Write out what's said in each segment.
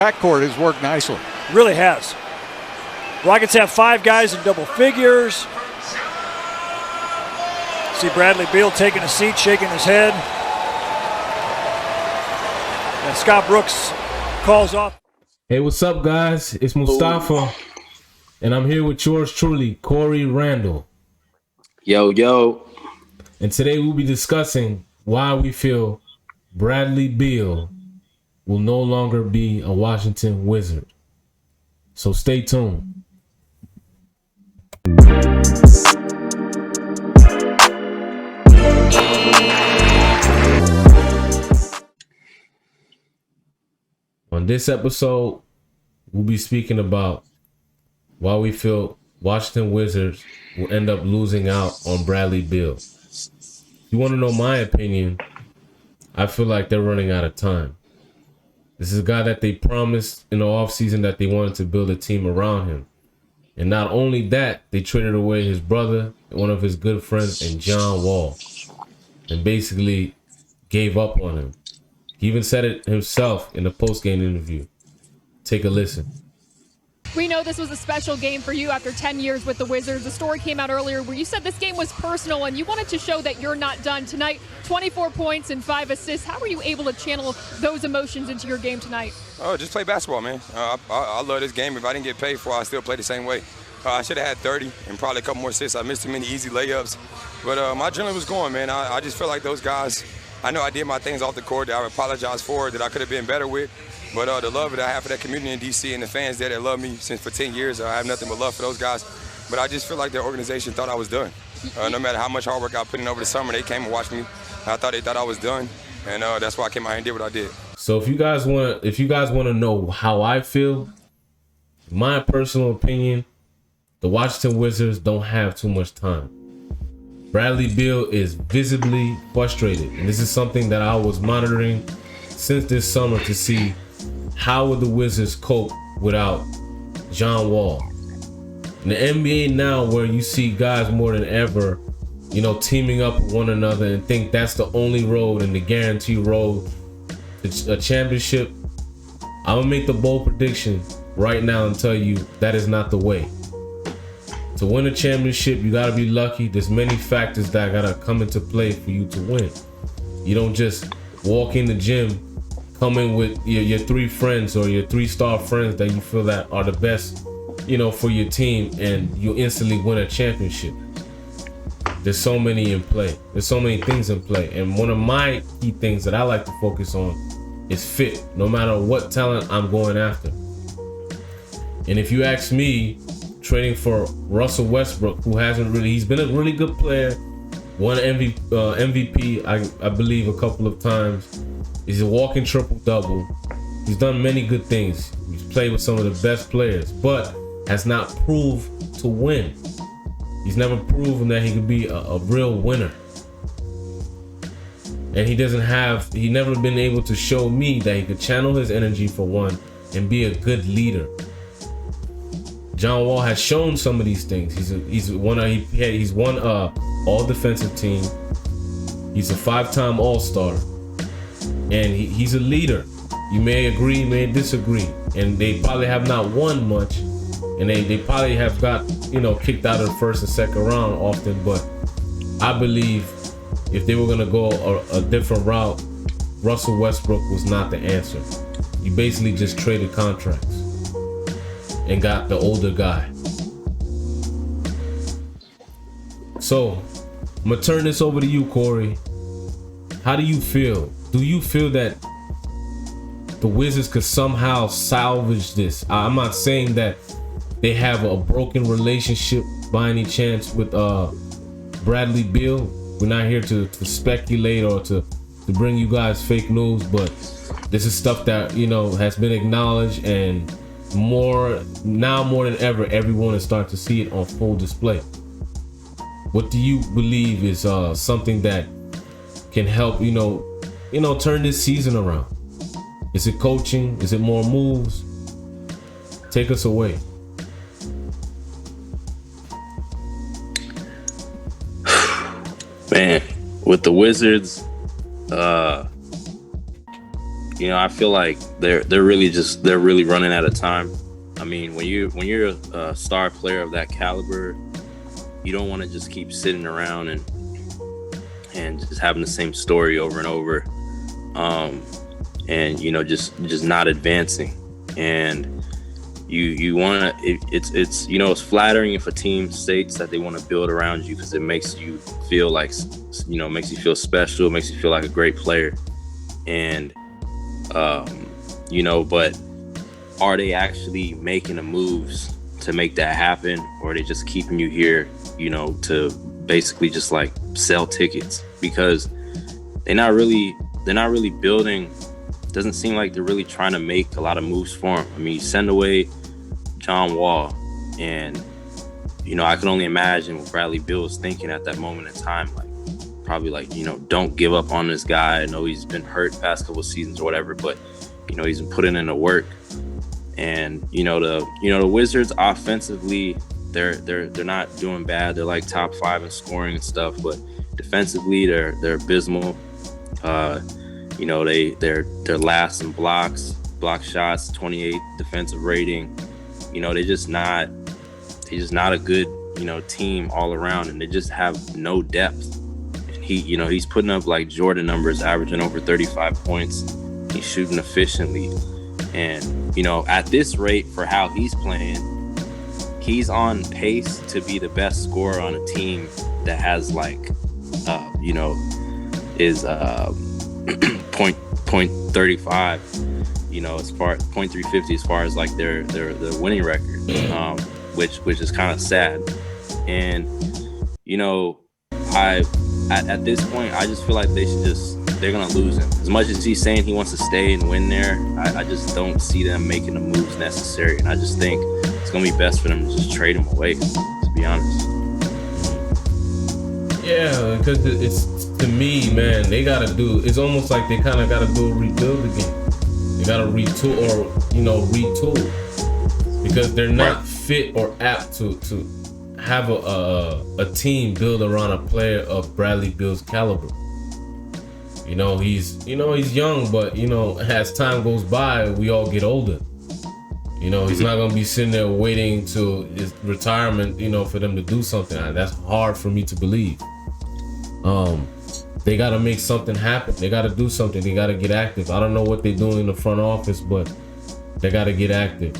Backcourt has worked nicely. Really has. Rockets have 5 guys in double figures. See Bradley Beal taking a seat, shaking his head. And Scott Brooks calls off. Hey, what's up, guys? It's Mustafa, and I'm here with yours truly, Corey Randall. Yo. And today we'll be discussing why we feel Bradley Beal will no longer be a Washington Wizard. So stay tuned. On this episode, we'll be speaking about why we feel Washington Wizards will end up losing out on Bradley Beal. If you want to know my opinion, I feel like they're running out of time. This is a guy that they promised in the offseason that they wanted to build a team around him. And not only that, they traded away his brother, one of his good friends, and John Wall, and basically gave up on him. He even said it himself in the post-game interview. Take a listen. We know this was a special game for you after 10 years with the Wizards. The story came out earlier where you said this game was personal and you wanted to show that you're not done. Tonight, 24 points and 5 assists. How were you able to channel those emotions into your game tonight? Oh, just play basketball, man. I love this game. If I didn't get paid for it, I still play the same way. I should have had 30 and probably a couple more assists. I missed too many easy layups. But my adrenaline was going, man. I just feel like those guys, I know I did my things off the court that I apologize for, that I could have been better with. But the love that I have for that community in D.C. and the fans there that love me since for 10 years, I have nothing but love for those guys. But I just feel like their organization thought I was done. No matter how much hard work I put in over the summer, they came and watched me. I thought they thought I was done, and that's why I came out here and did what I did. So if you guys want to know how I feel, my personal opinion, the Washington Wizards don't have too much time. Bradley Beal is visibly frustrated, and this is something that I was monitoring since this summer to see how would the Wizards cope without John Wall. In the NBA now, where you see guys more than ever, teaming up with one another and think that's the only road and the guarantee road to a championship, I'm gonna make the bold prediction right now and tell you that is not the way. To win a championship, you gotta be lucky. There's many factors that gotta come into play for you to win. You don't just walk in the gym, come in with your 3 friends or your 3-star friends that you feel that are the best, for your team, and you instantly win a championship. There's so many in play. There's so many things in play. And one of my key things that I like to focus on is fit. No matter what talent I'm going after. And if you ask me, trading for Russell Westbrook, he's been a really good player, won MVP, I believe, a couple of times. He's a walking triple-double. He's done many good things. He's played with some of the best players, but has not proved to win. He's never proven that he could be a real winner. And he never been able to show me that he could channel his energy for one and be a good leader. John Wall has shown some of these things. He's won all defensive team. He's a 5-time All-Star. And he's a leader. You may agree, you may disagree. And they probably have not won much. And they probably have got, kicked out of the first and second round often. But I believe if they were going to go a different route, Russell Westbrook was not the answer. You basically just traded contracts and got the older guy. So, I'm going to turn this over to you, Corey. How do you feel? Do you feel that the Wizards could somehow salvage this? I'm not saying that they have a broken relationship by any chance with Bradley Beal. We're not here to speculate or to bring you guys fake news, but this is stuff that, has been acknowledged, and more than ever, everyone is starting to see it on full display. What do you believe is something that can help, turn this season around? Is it coaching? Is it more moves? Take us away. Man, with the Wizards, I feel like they're really running out of time. I mean, when you're a star player of that caliber, you don't want to just keep sitting around and just having the same story over and over, and just not advancing. And you want to. It's flattering if a team states that they want to build around you because it makes you feel like makes you feel special, makes you feel like a great player, and but are they actually making the moves to make that happen, or are they just keeping you here, to basically just like sell tickets? Because they're not really building. Doesn't seem like they're really trying to make a lot of moves for him. I mean, you send away John Wall, and I can only imagine what Bradley Beal was thinking at that moment in time. Probably don't give up on this guy. I know he's been hurt past couple seasons or whatever, but he's been putting in the work. And the Wizards offensively, they're not doing bad. They're like top 5 in scoring and stuff, but defensively they're abysmal. They're last in blocks, block shots, 28 defensive rating. They're just not a good team all around, and they just have no depth. And he's putting up like Jordan numbers, averaging over 35 points. He's shooting efficiently. And, at this rate for how he's playing, he's on pace to be the best scorer on a team that has is point 35, as far as 0.350 as far as like their winning record, which is kind of sad. And, at this point, I just feel like they're going to lose him. As much as he's saying he wants to stay and win there, I just don't see them making the moves necessary. And I just think it's going to be best for them to just trade him away, to be honest. Yeah, because it's, to me, man, it's almost like they kind of got to do a rebuild again. They got to retool because they're not fit or apt to have a team built around a player of Bradley Beal's caliber. He's young, but as time goes by, we all get older. He's not gonna be sitting there waiting to his retirement, for them to do something. That's hard for me to believe. They gotta make something happen. They gotta do something. They gotta get active. I don't know what they're doing in the front office, but they gotta get active.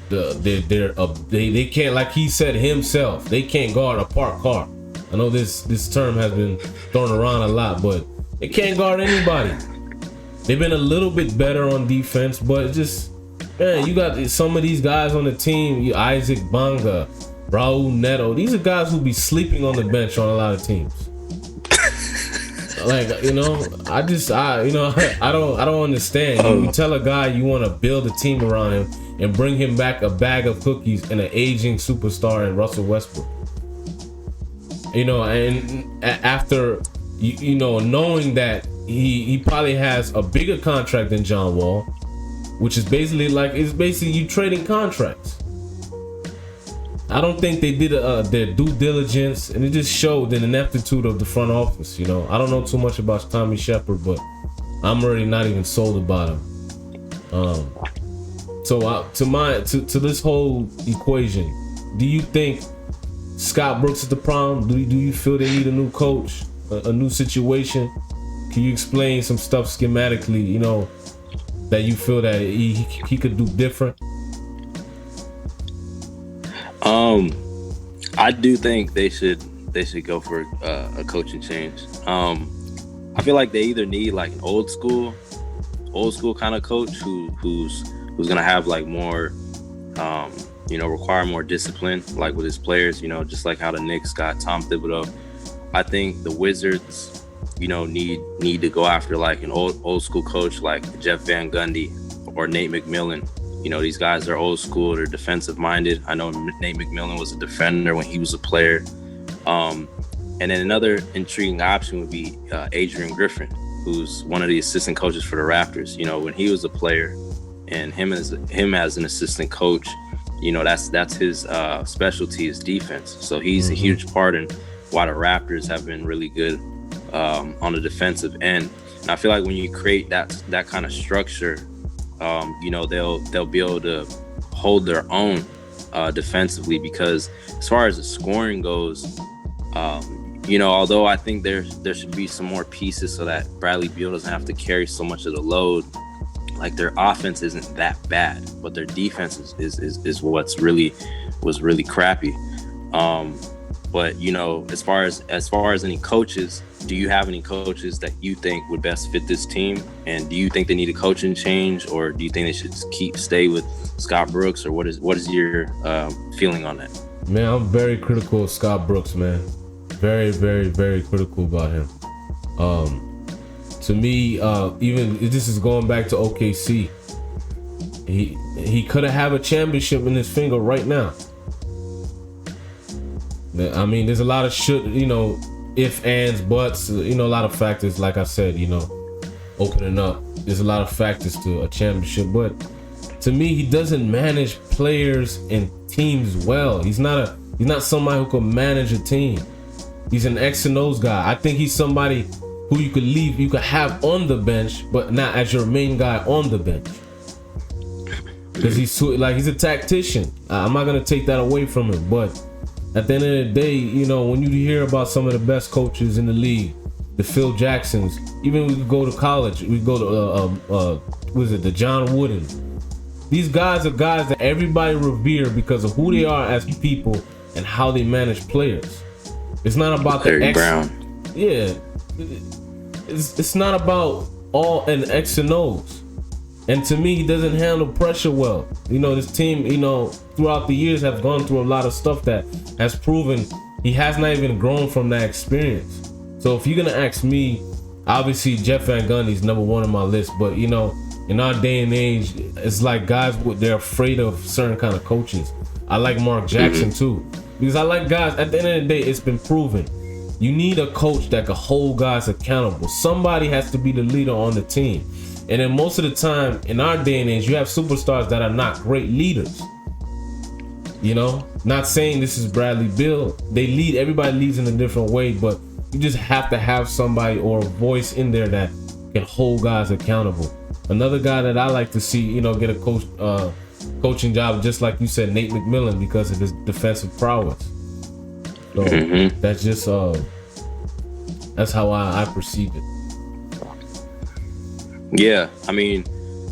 They can't, like he said himself, they can't guard a parked car. I know this term has been thrown around a lot, but they can't guard anybody. They've been a little bit better on defense, but just, man, you got some of these guys on the team, Isaac Bonga, Raul Neto. These are guys who be sleeping on the bench on a lot of teams. I don't understand. You tell a guy you want to build a team around him and bring him back a bag of cookies and an aging superstar in Russell Westbrook. And after knowing that he probably has a bigger contract than John Wall, which is basically you trading contracts. I don't think they did their due diligence, and it just showed the ineptitude of the front office. I don't know too much about Tommy Shepard, but I'm already not even sold about him. To this whole equation, do you think Scott Brooks is the problem? Do you feel they need a new coach, a new situation? Can you explain some stuff schematically, that you feel that he could do different? I do think they should go for a coaching change. I feel like they either need like an old school kind of coach who's gonna have like more, require more discipline, like with his players, just like how the Knicks got Tom Thibodeau. I think the Wizards, need to go after like an old school coach like Jeff Van Gundy or Nate McMillan. These guys are old school, they're defensive minded. I know Nate McMillan was a defender when he was a player. And then another intriguing option would be Adrian Griffin, who's one of the assistant coaches for the Raptors. When he was a player, and him as an assistant coach, that's his specialty is defense. So he's a huge part in why the Raptors have been really good on the defensive end. And I feel like when you create that kind of structure, you know, they'll be able to hold their own defensively, because as far as the scoring goes, you know, although I think there should be some more pieces so that Bradley Beal doesn't have to carry so much of the load. Like, their offense isn't that bad, but their defense is was really crappy. But you know, as far as any coaches, do you have any coaches that you think would best fit this team? And do you think they need a coaching change, or do you think they should stay with Scott Brooks, or what is your feeling on that? Man, I'm very critical of Scott Brooks, man. Very, very, very critical about him. To me, even this is going back to OKC. He could have a championship in his finger right now. I mean, there's a lot of if, ands, buts, a lot of factors. Like I said, opening up, there's a lot of factors to a championship. But to me, he doesn't manage players and teams well. He's not somebody who can manage a team. He's an X and O's guy. I think he's somebody who you could have on the bench, but not as your main guy on the bench. Because he's a tactician. I'm not gonna take that away from him, but at the end of the day, when you hear about some of the best coaches in the league, the Phil Jacksons, even we could go to college, we go to the John Wooden. These guys are guys that everybody revere because of who they are as people and how they manage players. It's not about Larry Brown. Yeah, it's not about all an X and O's. And to me, he doesn't handle pressure well. This team, throughout the years have gone through a lot of stuff that has proven he has not even grown from that experience. So if you're gonna ask me, obviously Jeff Van Gundy's number one on my list, but in our day and age, it's like guys, they're afraid of certain kind of coaches. I like Mark Jackson too, because I like guys, at the end of the day, it's been proven. You need a coach that can hold guys accountable. Somebody has to be the leader on the team. And then most of the time, in our day and age, you have superstars that are not great leaders. Not saying this is Bradley Beal. They lead, everybody leads in a different way, but you just have to have somebody or a voice in there that can hold guys accountable. Another guy that I like to see, get a coaching job, just like you said, Nate McMillan, because of his defensive prowess. So that's just that's how I perceive it. Yeah, I mean,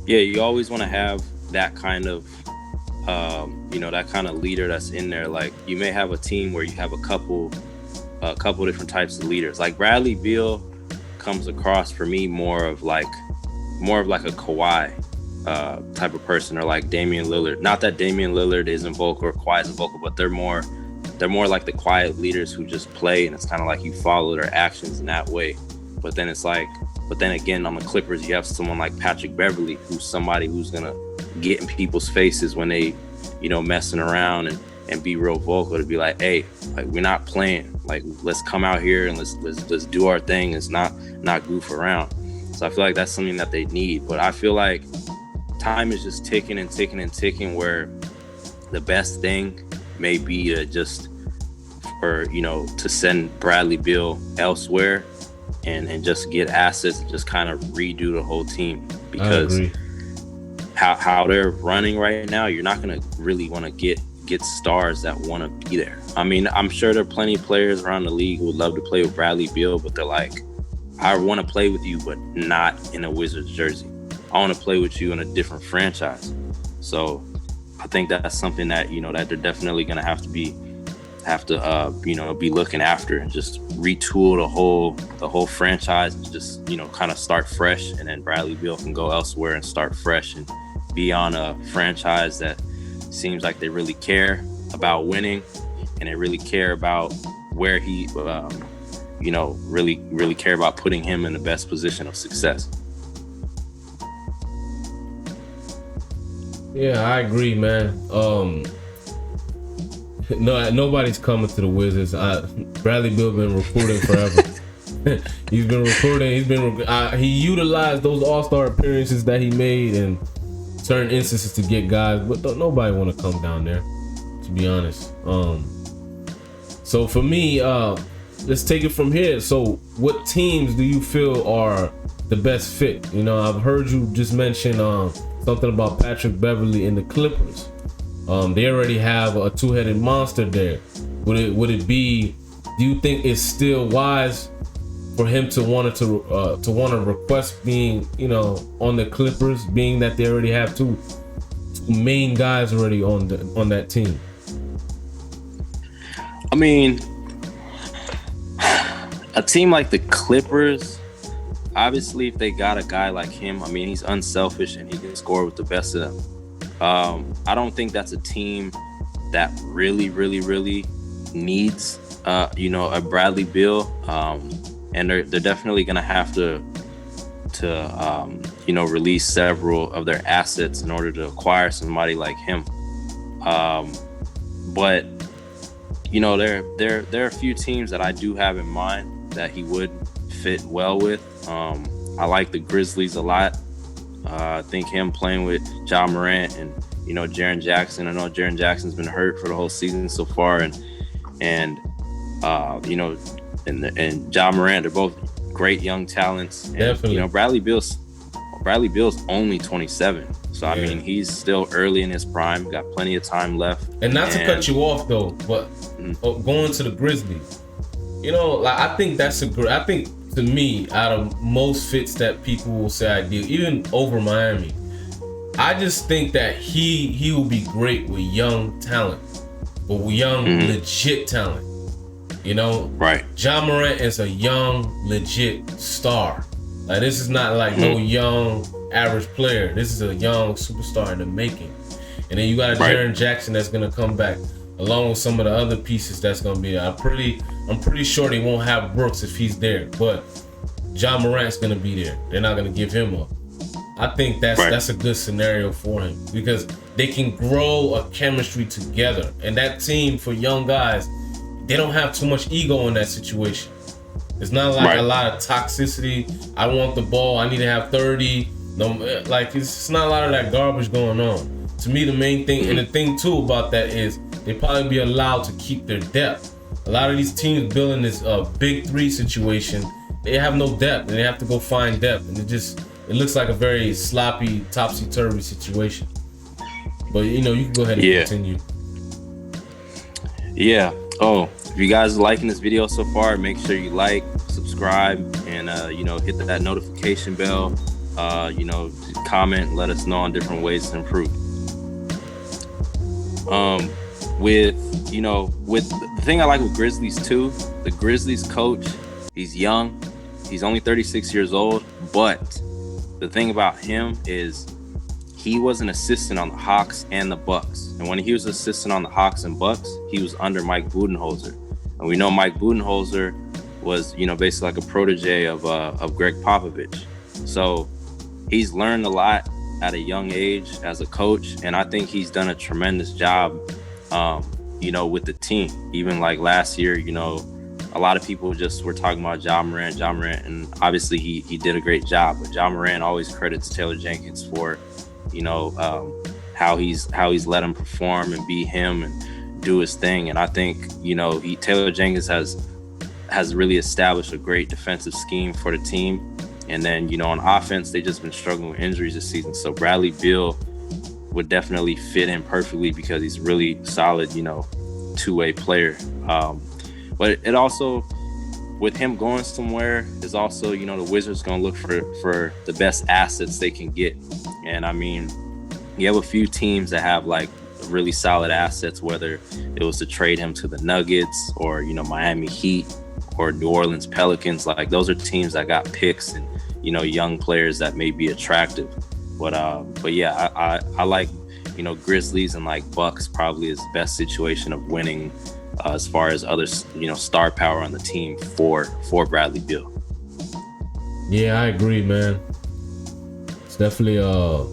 you always want to have that kind of that kind of leader that's in there. Like, you may have a team where you have a couple different types of leaders. Like, Bradley Beal comes across for me more of like a Kawhi type of person, or like Damian Lillard. Not that Damian Lillard isn't vocal or Kawhi isn't vocal, but they're more like the quiet leaders who just play, and it's kind of like you follow their actions in that way. But then again, on the Clippers, you have someone like Patrick Beverley, who's somebody who's gonna get in people's faces when they, messing around and be real vocal, to be like, hey, like, we're not playing. Like, let's come out here and let's do our thing. It's not goof around. So I feel like that's something that they need. But I feel like time is just ticking and ticking and ticking, where the best thing may be to send Bradley Beal elsewhere and just get assets and just kind of redo the whole team, because how they're running right now, you're not going to really want to get stars that want to be there. I mean, I'm sure there are plenty of players around the league who would love to play with Bradley Beal, but they're like, I want to play with you, but not in a Wizards jersey. I want to play with you in a different franchise. So I think that's something that, that they're definitely going to have to be looking after, and just retool the whole franchise, and just, kind of start fresh. And then Bradley Beal can go elsewhere and start fresh and be on a franchise that seems like they really care about winning, and they really care about where he, really care about putting him in the best position of success. Yeah, I agree, man. No, nobody's coming to the Wizards. Bradley Beal been recruiting forever. He's been recruiting. He utilized those All-Star appearances that he made in certain instances to get guys, but nobody want to come down there, to be honest. So for me, let's take it from here. So what teams do you feel are the best fit. You know, I've heard you just mention something about Patrick Beverley in the Clippers. They already have a two-headed monster there. Would it be? Do you think it's still wise for him to want to request being, you know, on the Clippers, being that they already have two main guys already on that team? I mean, a team like the Clippers, obviously, if they got a guy like him, I mean, he's unselfish and he can score with the best of them. I don't think that's a team that really, really, really needs, you know, a Bradley Beal. And they're definitely going to have to you know, release several of their assets in order to acquire somebody like him. But you know, there are a few teams that I do have in mind that he would fit well with. I like the Grizzlies a lot. I think him playing with Ja Morant and, you know, Jaren Jackson. I know Jaren Jackson's been hurt for the whole season so far, and you know, and Ja Morant, they're both great young talents. And, definitely. You know, Bradley Beal's only 27. So, I mean, he's still early in his prime, got plenty of time left. And not to cut you off, though, but going to the Grizzlies, you know, like, I think to me, out of most fits that people will say ideal, even over Miami, I just think that he will be great with young talent, but with young, legit talent. You know? Right. Ja Morant is a young, legit star. Like, this is not like no young average player. This is a young superstar in the making. And then you got a Jaren Jackson that's gonna come back, along with some of the other pieces that's gonna be there. I'm pretty sure they won't have Brooks if he's there, but Ja Morant's gonna be there. They're not gonna give him up. I think that's a good scenario for him, because they can grow a chemistry together. And that team, for young guys, they don't have too much ego in that situation. It's not like a lot of toxicity. I want the ball. I need to have 30. No, like, it's not a lot of that garbage going on. To me, the main thing, and the thing too about that is they probably be allowed to keep their depth. A lot of these teams building this big three situation, they have no depth, and they have to go find depth, and it looks like a very sloppy, topsy-turvy situation. But, you know, you can go ahead and continue. Yeah. Oh, if you guys are liking this video so far, make sure you like, subscribe, and you know, hit that notification bell. You know, comment, let us know on different ways to improve. With the thing I like with Grizzlies too, the Grizzlies coach, he's young, he's only 36 years old, but the thing about him is he was an assistant on the Hawks and the Bucks. And when he was assistant on the Hawks and Bucks, he was under Mike Budenholzer. And we know Mike Budenholzer was, you know, basically like a protege of Greg Popovich. So he's learned a lot at a young age as a coach, and I think he's done a tremendous job, you know, with the team. Even like last year, you know, a lot of people just were talking about Ja Morant, and obviously he did a great job. But Ja Morant always credits Taylor Jenkins for, you know, how he's let him perform and be him and do his thing. And I think, you know, Taylor Jenkins has really established a great defensive scheme for the team. And then, you know, on offense, they've just been struggling with injuries this season. So Bradley Beal would definitely fit in perfectly because he's really solid, you know, two-way player. But it also, with him going somewhere, is also, you know, the Wizards going to look for the best assets they can get. And I mean, you have a few teams that have like really solid assets, whether it was to trade him to the Nuggets or, you know, Miami Heat or New Orleans Pelicans. Like, those are teams that got picks and, you know, young players that may be attractive. But yeah, I like, you know, Grizzlies and like Bucks probably is the best situation of winning as far as other, you know, star power on the team for Bradley Beal. Yeah, I agree, man. It's definitely I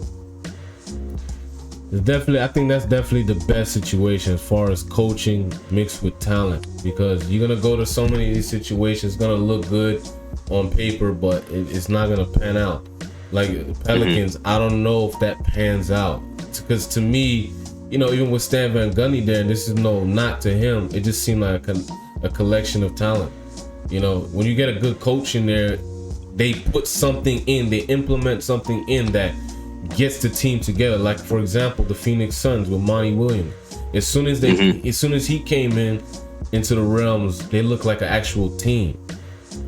think that's definitely the best situation as far as coaching mixed with talent, because you're gonna go to so many of these situations, it's gonna look good on paper, but it's not gonna pan out. Like the Pelicans, I don't know if that pans out, because to me, you know, even with Stan Van Gundy there, and this is no knock to him, it just seemed like a collection of talent. You know, when you get a good coach in there, they put something in, they implement something in that gets the team together. Like for example, the Phoenix Suns with Monty Williams. As soon as he came into the realms, they look like an actual team.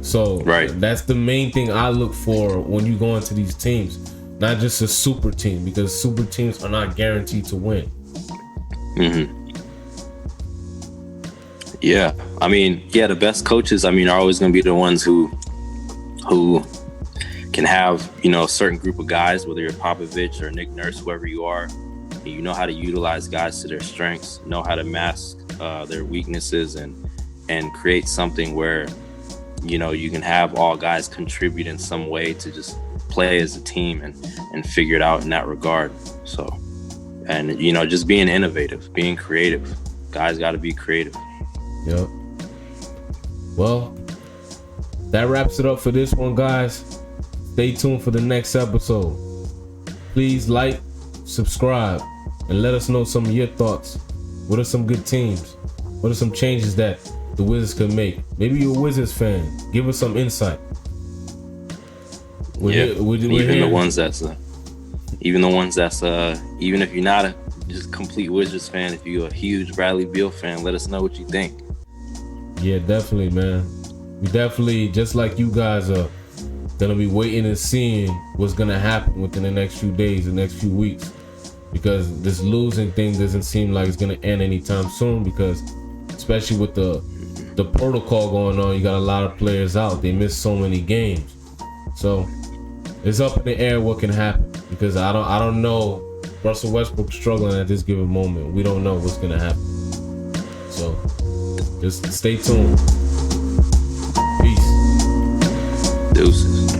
So that's the main thing I look for when you go into these teams, not just a super team, because super teams are not guaranteed to win. Yeah, I mean, the best coaches, I mean, are always going to be the ones who can have, a certain group of guys, whether you're Popovich or Nick Nurse, whoever you are, and you know how to utilize guys to their strengths, know how to mask their weaknesses, and create something where, you can have all guys contribute in some way to just play as a team and figure it out in that regard. So, and, just being innovative, being creative. Guys got to be creative. Yep. Well, that wraps it up for this one, guys. Stay tuned for the next episode. Please like, subscribe, and let us know some of your thoughts. What are some good teams? What are some changes that the Wizards could make? Maybe you're a Wizards fan. Give us some insight. Even the ones that's even if you're not a just complete Wizards fan, if you're a huge Bradley Beal fan, let us know what you think. Yeah, definitely, man. We definitely, just like you guys, are gonna be waiting and seeing what's gonna happen within the next few days, the next few weeks, because this losing thing doesn't seem like it's gonna end anytime soon. Because especially with the protocol going on, you got a lot of players out. They missed so many games, so it's up in the air what can happen. Because I don't know. Russell Westbrook struggling at this given moment. We don't know what's gonna happen. So just stay tuned. Peace. Deuces.